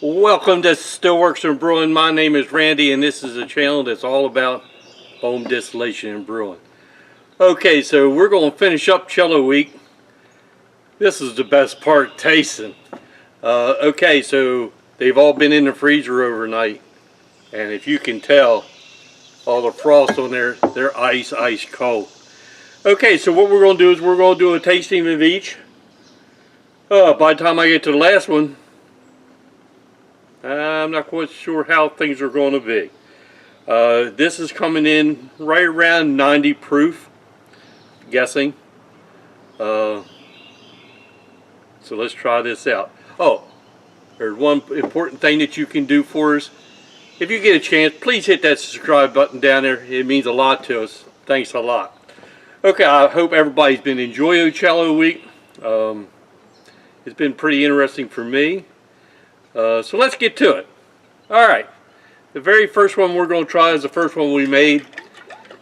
Welcome to Stillworks and Brewing. My name is Randy, and this is a channel that's all about home distillation and brewing. Okay, so we're going to finish up Cello Week. This is the best part, tasting. Okay, so they've all been in the freezer overnight, and if you can tell, all the frost on there, they're ice cold. Okay, so what we're going to do is we're going to do a tasting of each. By the time I get to the last one, I'm not quite sure how things are going to be. This is coming in right around 90 proof, guessing. So let's try this out. Oh, there's one important thing that you can do for us. If you get a chance, please hit that subscribe button down there. It means a lot to us. Thanks a lot. Okay, I hope everybody's been enjoying Cello Week. It's been pretty interesting for me. So let's get to it. Alright, the very first one we're going to try is the first one we made.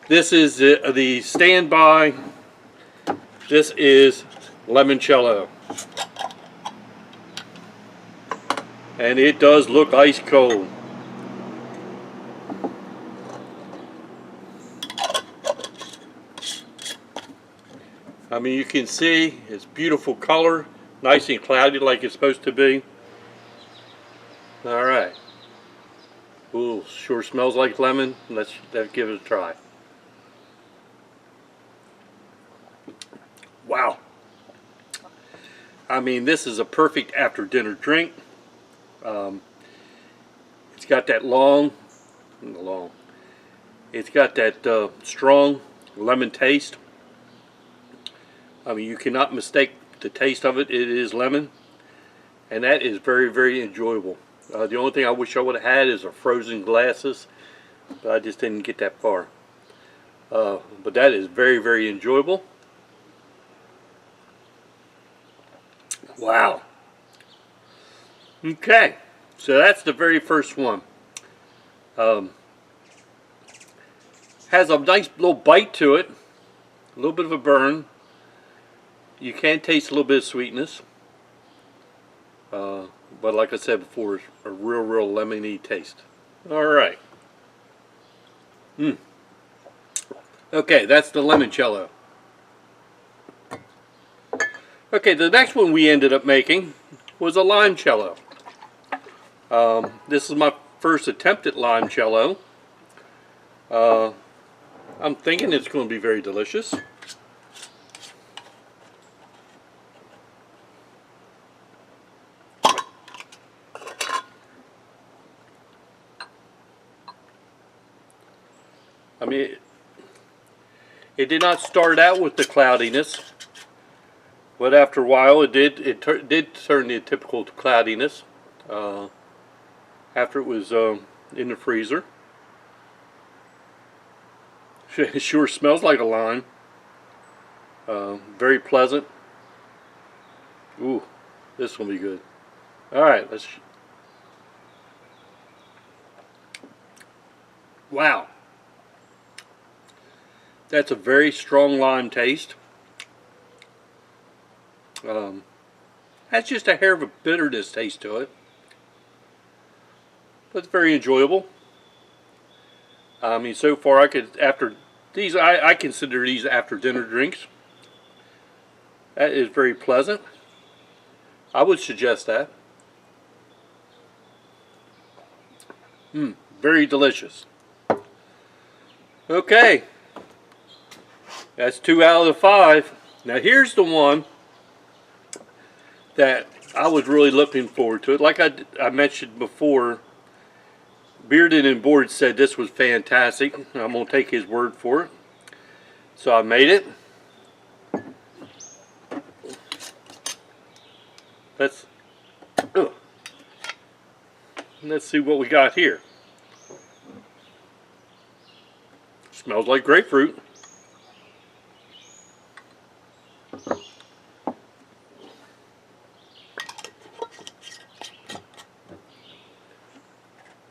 This is the standby. This is Limecello. And it does look ice cold. I mean, you can see it's beautiful color, nice and cloudy like it's supposed to be. Alright. Ooh, sure smells like lemon. Let's give it a try. Wow. I mean, this is a perfect after dinner drink. It's got that it's got that strong lemon taste. I mean, you cannot mistake the taste of it. It is lemon. And that is very, very enjoyable. The only thing I wish I would have had is a frozen glasses, but I just didn't get that far. But that is very, very enjoyable. Wow. Okay, so that's the very first one. Has a nice little bite to it, a little bit of a burn. You can taste a little bit of sweetness. But like I said before, it's a real lemony taste. Alright. Okay, that's the Limoncello. Okay, the next one we ended up making was a Limecello. This is my first attempt at Limecello. I'm thinking it's going to be very delicious. I mean, it did not start out with the cloudiness, but after a while it did turn the typical cloudiness after it was in the freezer. It sure smells like a lime. Very pleasant. Ooh, this will be good. Alright, let's... Wow. That's a very strong lime taste. Has just a hair of a bitterness taste to it. But it's very enjoyable. I mean, so far I consider these after dinner drinks. That is very pleasant. I would suggest that. Very delicious. Okay. That's 2 out of the 5. Now here's the one that I was really looking forward to. Like I mentioned before, Bearded and Board said this was fantastic. I'm going to take his word for it. So I made it. Let's see what we got here. Smells like grapefruit.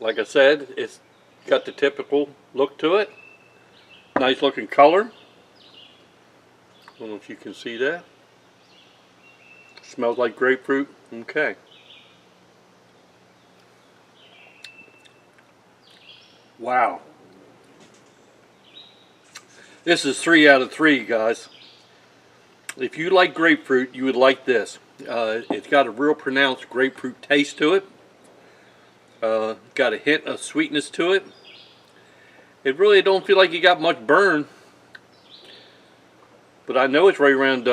Like I said, it's got the typical look to it. Nice looking color. I don't know if you can see that. Smells like grapefruit. Okay. Wow. This is 3 out of 3, guys. If you like grapefruit, you would like this. It's got a real pronounced grapefruit taste to it. Got a hint of sweetness to it. It really don't feel like you got much burn. But I know it's right around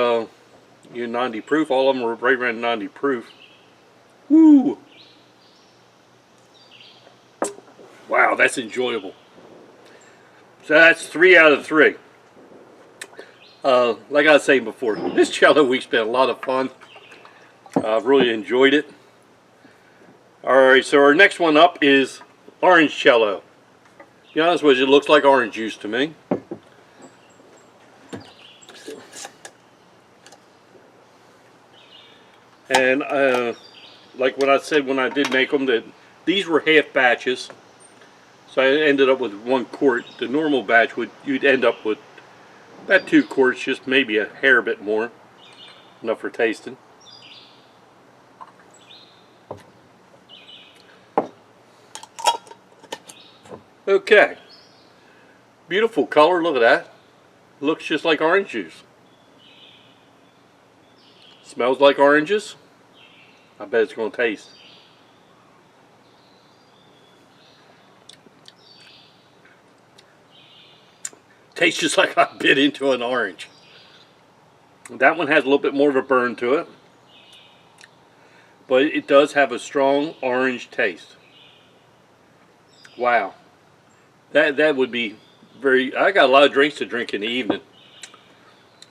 90 proof. All of them are right around 90 proof. Woo! Wow, that's enjoyable. So that's 3 out of 3. Like I was saying before, this cello week's been a lot of fun. I've really enjoyed it. Alright, so our next one up is Orangecello. To be honest with you, it looks like orange juice to me. And like what I said when I did make them, that these were half batches. So I ended up with 1 quart. The normal batch you'd end up with about 2 quarts, just maybe a hair bit more. Enough for tasting. Okay. Beautiful color, look at that. Looks just like orange juice. Smells like oranges. I bet it's going to taste. Tastes just like I bit into an orange. That one has a little bit more of a burn to it, but it does have a strong orange taste. Wow. That would be very... I got a lot of drinks to drink in the evening,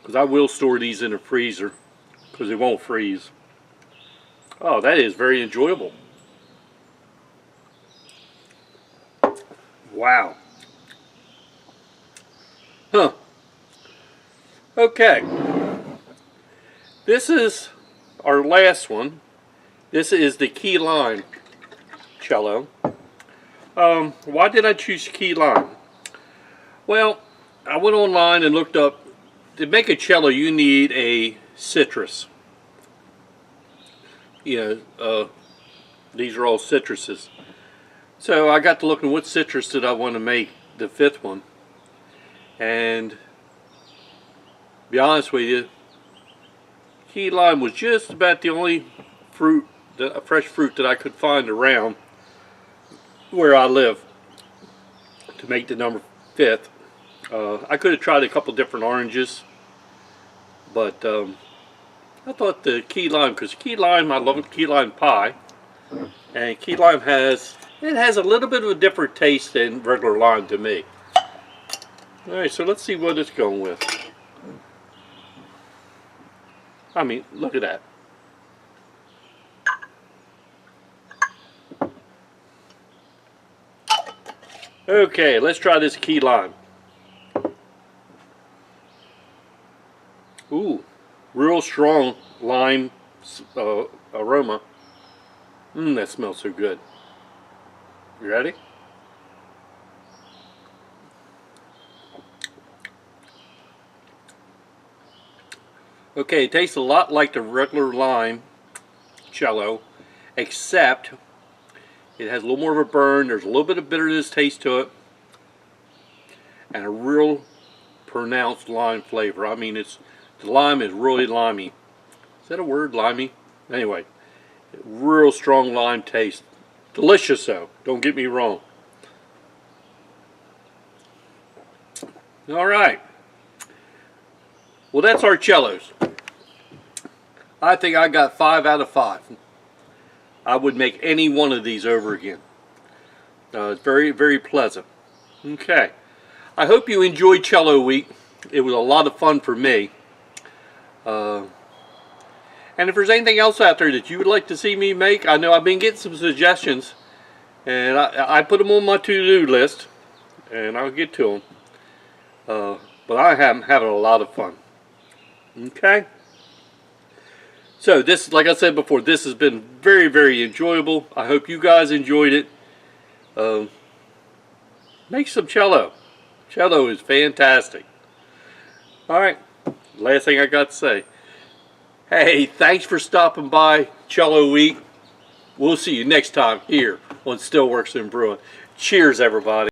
because I will store these in the freezer because it won't freeze. Oh, that is very enjoyable. Wow. Huh. Okay. This is our last one. This is the key lime cello. Why did I choose key lime? Well, I went online and looked up, to make a cello you need a citrus. You know, these are all citruses. So I got to looking what citrus did I want to make the 5th one. And to be honest with you, key lime was just about the only fruit, fresh fruit that I could find around where I live to make the number 5th. I could have tried a couple different oranges, but I thought the key lime, because key lime, I love key lime pie, and key lime has a little bit of a different taste than regular lime to me. Alright, so let's see what it's going with. I mean, look at that. Okay, let's try this key lime. Ooh, real strong lime aroma. That smells so good. You ready? Okay, it tastes a lot like the regular lime cello, except it has a little more of a burn. There's a little bit of bitterness taste to it, and a real pronounced lime flavor. I mean, the lime is really limey. Is that a word, limey? Anyway, real strong lime taste. Delicious though, don't get me wrong. Alright. Well, that's our cellos. I think I got 5 out of 5. I would make any one of these over again. It's very, very pleasant. Okay. I hope you enjoyed Cello Week. It was a lot of fun for me. And if there's anything else out there that you would like to see me make, I know I've been getting some suggestions, and I put them on my to-do list, and I'll get to them. But I am having a lot of fun. Okay? So this, like I said before, this has been very, very enjoyable. I hope you guys enjoyed it. Make some cello. Cello is fantastic. Alright, last thing I got to say. Hey, thanks for stopping by Cello Week. We'll see you next time here on Stillworks and Brewing. Cheers, everybody.